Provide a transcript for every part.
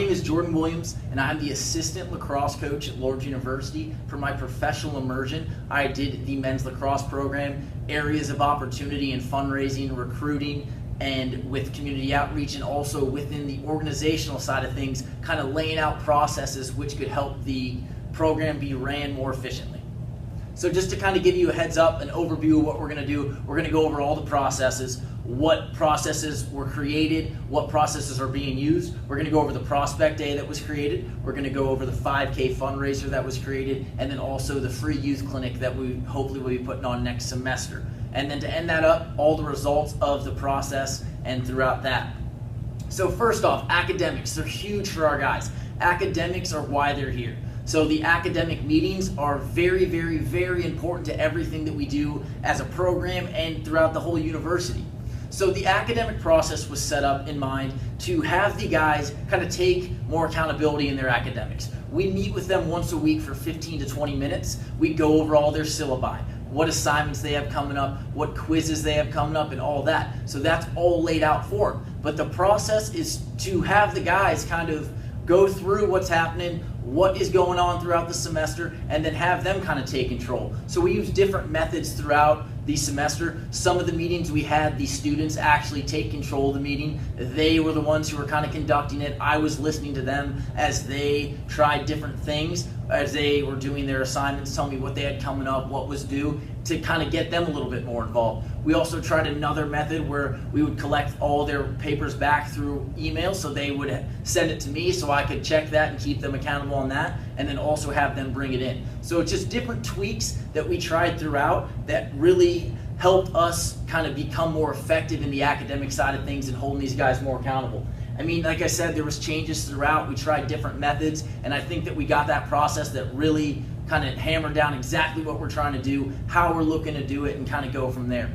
name is Jordan Williams, and I'm the assistant lacrosse coach at Lord's University. For my professional immersion, I did the men's lacrosse program, areas of opportunity and fundraising, recruiting, and with community outreach, and also within the organizational side of things, kind of laying out processes which could help the program be ran more efficiently. So just to kind of give you a heads up, an overview of what we're going to do, we're going to go over all the processes, what processes were created, what processes are being used. We're going to go over the prospect day that was created. We're going to go over the 5K fundraiser that was created, and then also the free youth clinic that we hopefully will be putting on next semester. And then to end that up, all the results of the process and throughout that. So first off, academics, they're huge for our guys. Academics are why they're here. So the academic meetings are very, very, very important to everything that we do as a program and throughout the whole university. So the academic process was set up in mind to have the guys kind of take more accountability in their academics. We meet with them once a week for 15 to 20 minutes. We go over all their syllabi, what assignments they have coming up, what quizzes they have coming up, and all that. So that's all laid out for them. But the process is to have the guys kind of go through what's happening, what is going on throughout the semester, and then have them kind of take control. So we use different methods throughout the semester. Some of the meetings we had the students actually take control of the meeting. They were the ones who were kind of conducting it. I was listening to them as they tried different things, as they were doing their assignments, telling me what they had coming up, what was due, to kind of get them a little bit more involved. We also tried another method where we would collect all their papers back through email, so they would send it to me so I could check that and keep them accountable on that, and then also have them bring it in. So it's just different tweaks that we tried throughout that really helped us kind of become more effective in the academic side of things and holding these guys more accountable. I mean, like I said, there was changes throughout. We tried different methods, and I think that we got that process that really kind of hammered down exactly what we're trying to do, how we're looking to do it, and kind of go from there.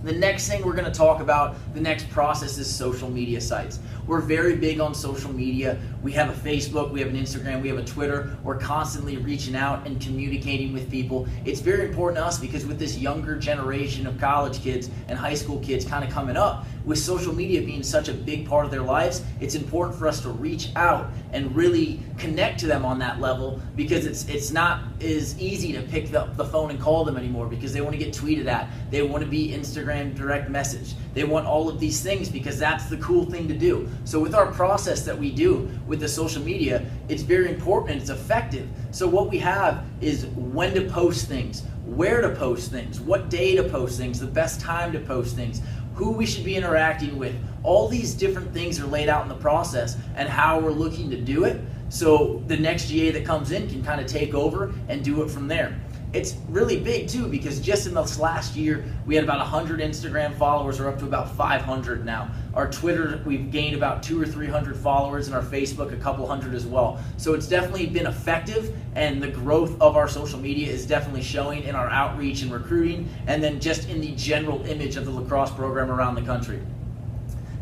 The next thing we're going to talk about, the next process, is social media sites. We're very big on social media. We have a Facebook, we have an Instagram, we have a Twitter. We're constantly reaching out and communicating with people. It's very important to us because with this younger generation of college kids and high school kids kind of coming up, with social media being such a big part of their lives, it's important for us to reach out and really connect to them on that level, because it's not as easy to pick up the phone and call them anymore because they want to get tweeted at. They want to be Instagram direct message. They want all of these things because that's the cool thing to do. So with our process that we do with the social media, it's very important and it's effective. So what we have is when to post things, where to post things, what day to post things, the best time to post things, who we should be interacting with. All these different things are laid out in the process and how we're looking to do it, so the next GA that comes in can kind of take over and do it from there. It's really big too, because just in this last year we had about 100 Instagram followers. We're up to about 500 now. Our Twitter, we've gained about 200 or 300 followers, and our Facebook a couple hundred as well. So it's definitely been effective, and the growth of our social media is definitely showing in our outreach and recruiting, and then just in the general image of the lacrosse program around the country.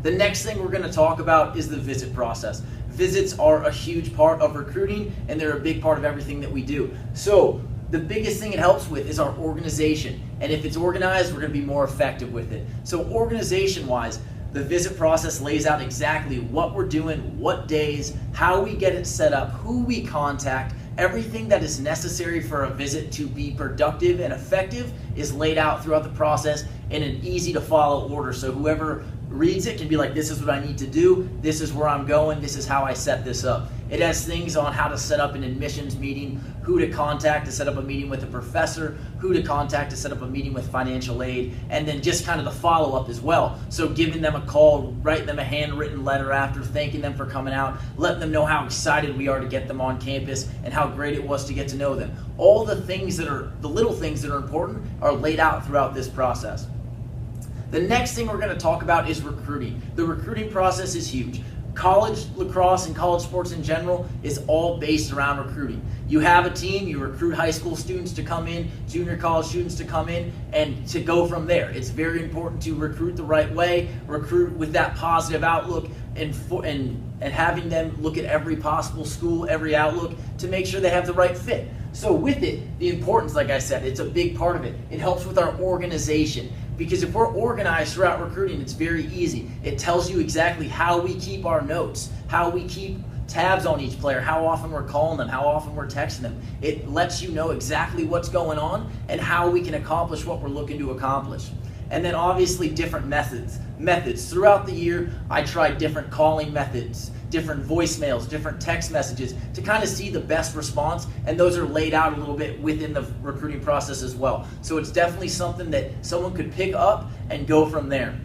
The next thing we're going to talk about is the visit process. Visits are a huge part of recruiting, and they're a big part of everything that we do. So the biggest thing it helps with is our organization. And if it's organized, we're going to be more effective with it. So organization-wise, the visit process lays out exactly what we're doing, what days, how we get it set up, who we contact. Everything that is necessary for a visit to be productive and effective is laid out throughout the process in an easy to follow order. So whoever reads it can be like, this is what I need to do, this is where I'm going, this is how I set this up. It has things on how to set up an admissions meeting, who to contact to set up a meeting with a professor, who to contact to set up a meeting with financial aid, and then just kind of the follow-up as well. So giving them a call, writing them a handwritten letter after, thanking them for coming out, letting them know how excited we are to get them on campus and how great it was to get to know them. All the things that are, the little things that are important are laid out throughout this process. The next thing we're going to talk about is recruiting. The recruiting process is huge. College lacrosse and college sports in general is all based around recruiting. You have a team, you recruit high school students to come in, junior college students to come in, and to go from there. It's very important to recruit the right way, recruit with that positive outlook, and having them look at every possible school, every outlook, to make sure they have the right fit. So with it, the importance, like I said, it's a big part of it. It helps with our organization. Because if we're organized throughout recruiting, it's very easy. It tells you exactly how we keep our notes, how we keep tabs on each player, how often we're calling them, how often we're texting them. It lets you know exactly what's going on and how we can accomplish what we're looking to accomplish. And then obviously different methods. Throughout the year, I tried different calling methods, different voicemails, different text messages to kind of see the best response, and those are laid out a little bit within the recruiting process as well. So it's definitely something that someone could pick up and go from there.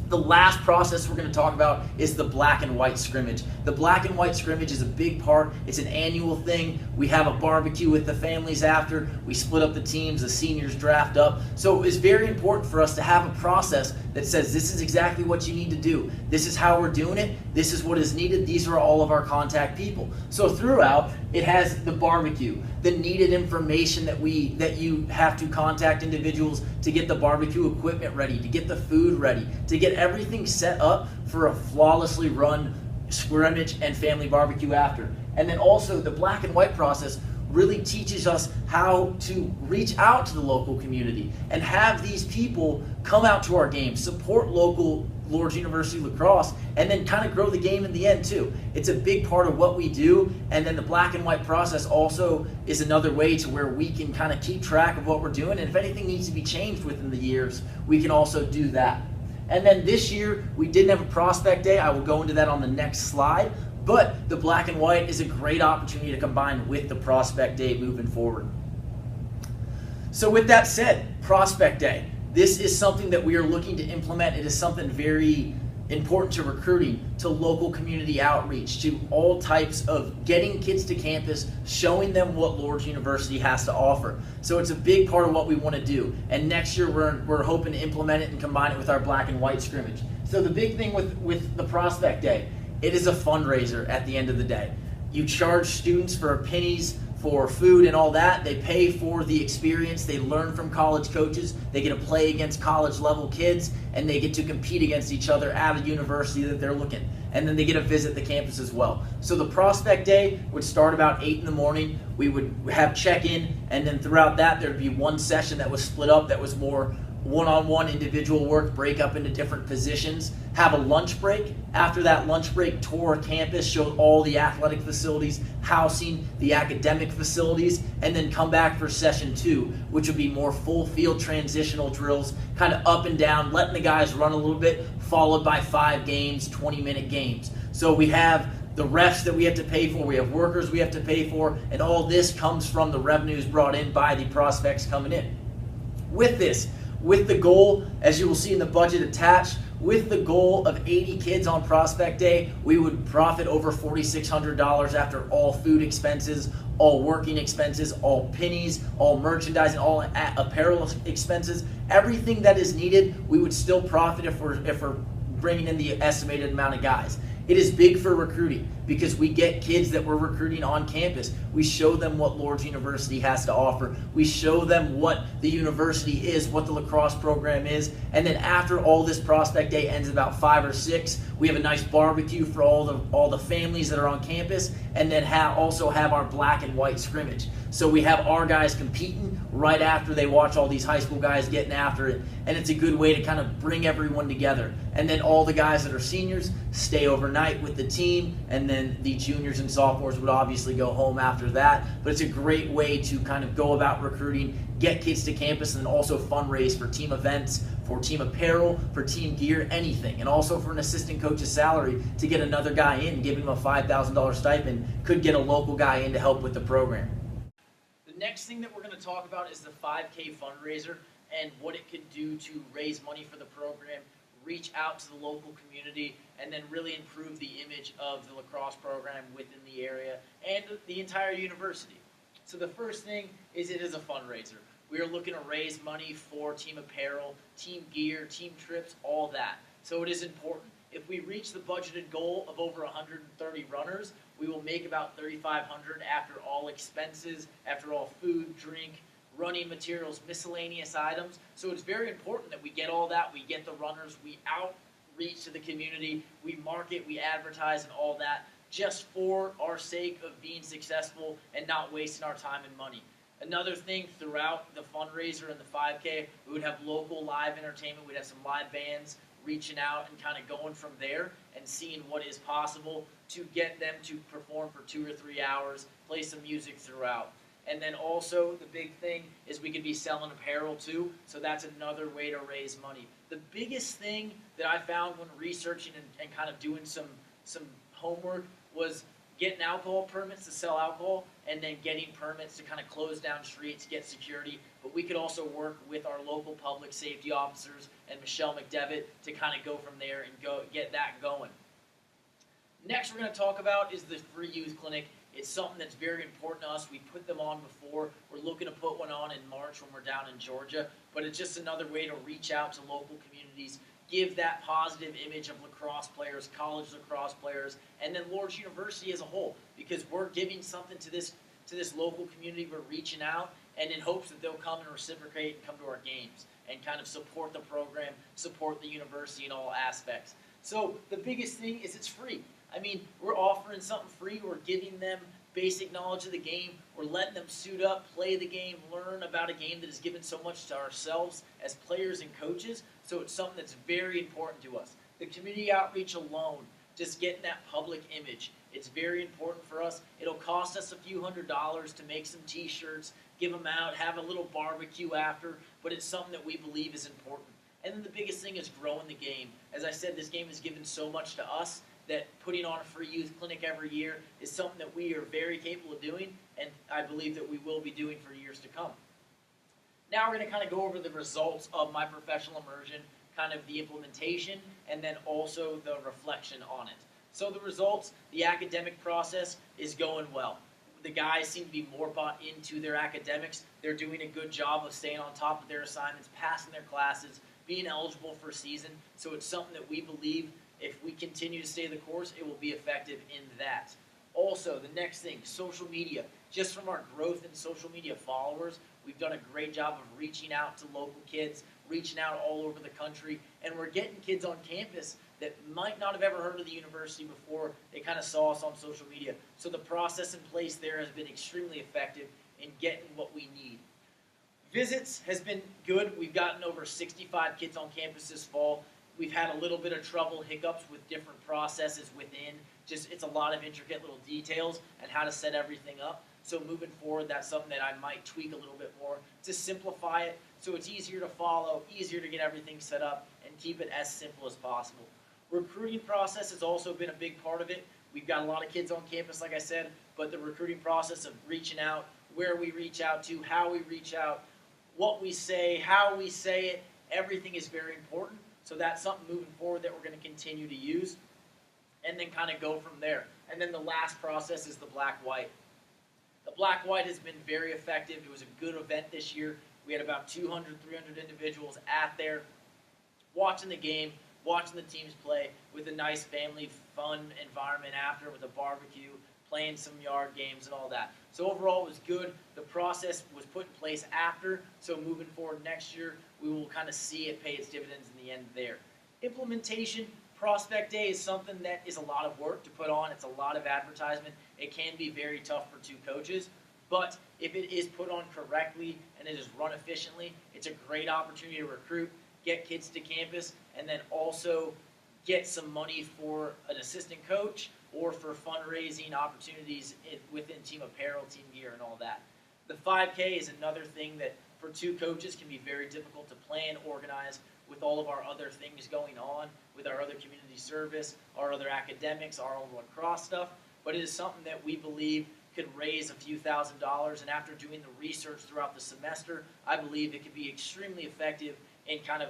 The last process we're going to talk about is the black and white scrimmage. The black and white scrimmage is a big part. It's an annual thing. We have a barbecue with the families after. We split up the teams. The seniors draft up. So it's very important for us to have a process that says this is exactly what you need to do. This is how we're doing it. This is what is needed. These are all of our contact people. So throughout, it has the barbecue, the needed information that you have to contact individuals to get the barbecue equipment ready, to get the food ready, to get everything set up for a flawlessly run scrimmage and family barbecue after. And then also the black and white process really teaches us how to reach out to the local community and have these people come out to our games, support local Lord's University lacrosse, and then kind of grow the game in the end too. It's a big part of what we do, and then the black and white process also is another way to where we can kind of keep track of what we're doing, and if anything needs to be changed within the years, we can also do that. And then this year, we didn't have a prospect day. I will go into that on the next slide, but the black and white is a great opportunity to combine with the prospect day moving forward. So with that said, prospect day. This is something that we are looking to implement. It is something very important to recruiting, to local community outreach, to all types of getting kids to campus, showing them what Lord's University has to offer. So it's a big part of what we want to do. And next year we're hoping to implement it and combine it with our black and white scrimmage. So the big thing with the prospect day, it is a fundraiser at the end of the day. You charge students for pennies, for food and all that. They pay for the experience. They learn from college coaches. They get to play against college level kids, and they get to compete against each other at a university that they're looking. And then they get to visit the campus as well. So the prospect day would start about 8 in the morning. We would have check-in, and then throughout that there'd be one session that was split up that was more one-on-one individual work, break up into different positions, have a lunch break. After that lunch break, tour campus, show all the athletic facilities, housing, the academic facilities, and then come back for session 2, which would be more full field transitional drills, kind of up and down, letting the guys run a little bit, followed by 5 games, 20-minute games. So we have the refs that we have to pay for, we have workers we have to pay for, and all this comes from the revenues brought in by the prospects coming in. With this, with the goal, as you will see in the budget attached, with the goal of 80 kids on prospect day, we would profit over $4,600 after all food expenses, all working expenses, all pennies, all merchandising, all apparel expenses, everything that is needed, we would still profit if we're bringing in the estimated amount of guys. It is big for recruiting because we get kids that we're recruiting on campus. We show them what Lord's University has to offer. We show them what the university is, what the lacrosse program is. And then after all this prospect day ends about 5 or 6, we have a nice barbecue for all the families that are on campus, and then also have our black and white scrimmage. So we have our guys competing right after they watch all these high school guys getting after it. And it's a good way to kind of bring everyone together. And then all the guys that are seniors stay overnight with the team, and then the juniors and sophomores would obviously go home after that. But it's a great way to kind of go about recruiting, get kids to campus, and then also fundraise for team events, for team apparel, for team gear, anything. And also for an assistant coach's salary to get another guy in, give him a $5,000 stipend, could get a local guy in to help with the program. The next thing that we're going to talk about is the 5K fundraiser and what it can do to raise money for the program, reach out to the local community, and then really improve the image of the lacrosse program within the area and the entire university. So the first thing is it is a fundraiser. We are looking to raise money for team apparel, team gear, team trips, all that. So it is important. If we reach the budgeted goal of over 130 runners, we will make about $3,500 after all expenses, after all food, drink, running materials, miscellaneous items. So it's very important that we get all that, we get the runners, we outreach to the community, we market, we advertise, and all that, just for our sake of being successful and not wasting our time and money. Another thing throughout the fundraiser and the 5K, we would have local live entertainment. We'd have some live bands, reaching out and kind of going from there and seeing what is possible to get them to perform for 2 or 3 hours, play some music throughout. And then also the big thing is we could be selling apparel too, so that's another way to raise money. The biggest thing that I found when researching and kind of doing some homework was getting alcohol permits to sell alcohol, and then getting permits to kind of close down streets, get security. But we could also work with our local public safety officers and Michelle McDevitt to kind of go from there and get that going. Next we're going to talk about is the free youth clinic. It's something that's very important to us. We put them on before. We're looking to put one on in March when we're down in Georgia. But it's just another way to reach out to local communities, give that positive image of lacrosse players, college lacrosse players, and then Lord's University as a whole, because we're giving something to this local community. We're reaching out, and in hopes that they'll come and reciprocate and come to our games and kind of support the program, support the university in all aspects. So the biggest thing is it's free. I mean, we're offering something free. We're giving them basic knowledge of the game. We're letting them suit up, play the game, learn about a game that has given so much to ourselves as players and coaches. So it's something that's very important to us. The community outreach alone, just getting that public image, it's very important for us. It'll cost us a few $100s to make some t-shirts, give them out, have a little barbecue after, but it's something that we believe is important. And then the biggest thing is growing the game. As I said, this game has given so much to us that putting on a free youth clinic every year is something that we are very capable of doing, and I believe that we will be doing for years to come. Now we're going to kind of go over the results of my professional immersion, kind of the implementation, and then also the reflection on it. So the results, the academic process is going well. The guys seem to be more bought into their academics. They're doing a good job of staying on top of their assignments, passing their classes, being eligible for season. So it's something that we believe if we continue to stay the course, it will be effective in that. Also, the next thing, social media. Just from our growth in social media followers, we've done a great job of reaching out to local kids, reaching out all over the country, and we're getting kids on campus that might not have ever heard of the university before. They kind of saw us on social media. So the process in place there has been extremely effective in getting what we need. Visits has been good. We've gotten over 65 kids on campus this fall. We've had a little bit of trouble, hiccups with different processes within. Just it's a lot of intricate little details and how to set everything up. So moving forward, that's something that I might tweak a little bit more to simplify it so it's easier to follow, easier to get everything set up, and keep it as simple as possible. Recruiting process has also been a big part of it. We've got a lot of kids on campus, like I said, but the recruiting process of reaching out, where we reach out to, how we reach out, what we say, how we say it, everything is very important. So that's something moving forward that we're going to continue to use and then kind of go from there. And then the last process is the black-white. The black-white has been very effective. It was a good event this year. We had about 200, 300 individuals at there watching the game, watching the teams play with a nice family fun environment after with a barbecue, playing some yard games and all that. So overall it was good. The process was put in place after, so moving forward next year, we will kind of see it pay its dividends in the end there. Implementation, Prospect Day is something that is a lot of work to put on. It's a lot of advertisement. It can be very tough for two coaches, but if it is put on correctly and it is run efficiently, it's a great opportunity to recruit, get kids to campus, and then also get some money for an assistant coach or for fundraising opportunities within team apparel, team gear, and all that. The 5K is another thing that for two coaches can be very difficult to plan, organize with all of our other things going on, with our other community service, our other academics, our own lacrosse stuff, but it is something that we believe could raise a few $1,000s, and after doing the research throughout the semester, I believe it could be extremely effective in kind of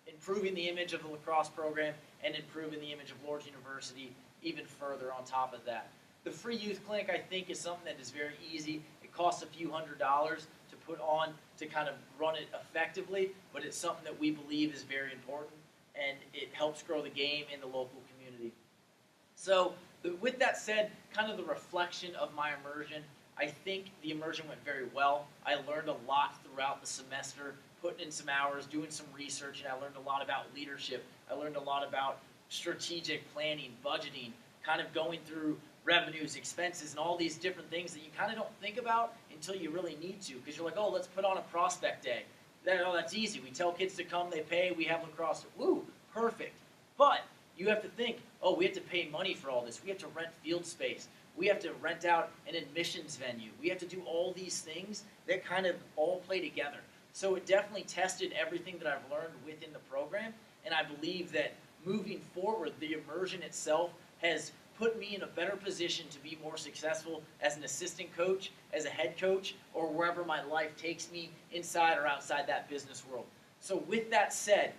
improving the image of the lacrosse program and improving the image of Lord's University even further on top of that. The free youth clinic, I think, is something that is very easy. It costs a few $100s to put on to kind of run it effectively, but it's something that we believe is very important, and it helps grow the game in the local community. So with that said, kind of the reflection of my immersion, I think the immersion went very well. I learned a lot throughout the semester, putting in some hours, doing some research, and I learned a lot about leadership. I learned a lot about strategic planning, budgeting, kind of going through revenues, expenses, and all these different things that you kind of don't think about until you really need to, because you're like, oh, let's put on a prospect day. Oh, that's easy. We tell kids to come, they pay, we have lacrosse. Woo! Perfect. But you have to think, oh, we have to pay money for all this. We have to rent field space. We have to rent out an admissions venue. We have to do all these things that kind of all play together. So it definitely tested everything that I've learned within the program, and I believe that moving forward, the immersion itself has put me in a better position to be more successful as an assistant coach, as a head coach, or wherever my life takes me inside or outside that business world. So with that said,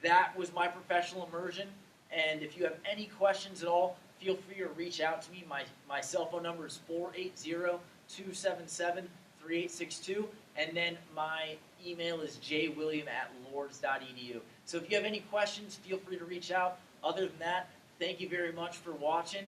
that was my professional immersion, and if you have any questions at all, feel free to reach out to me. My cell phone number is 480-277-3862, and then my email is jwilliam@lourdes.edu. So if you have any questions, feel free to reach out. Other than that, thank you very much for watching.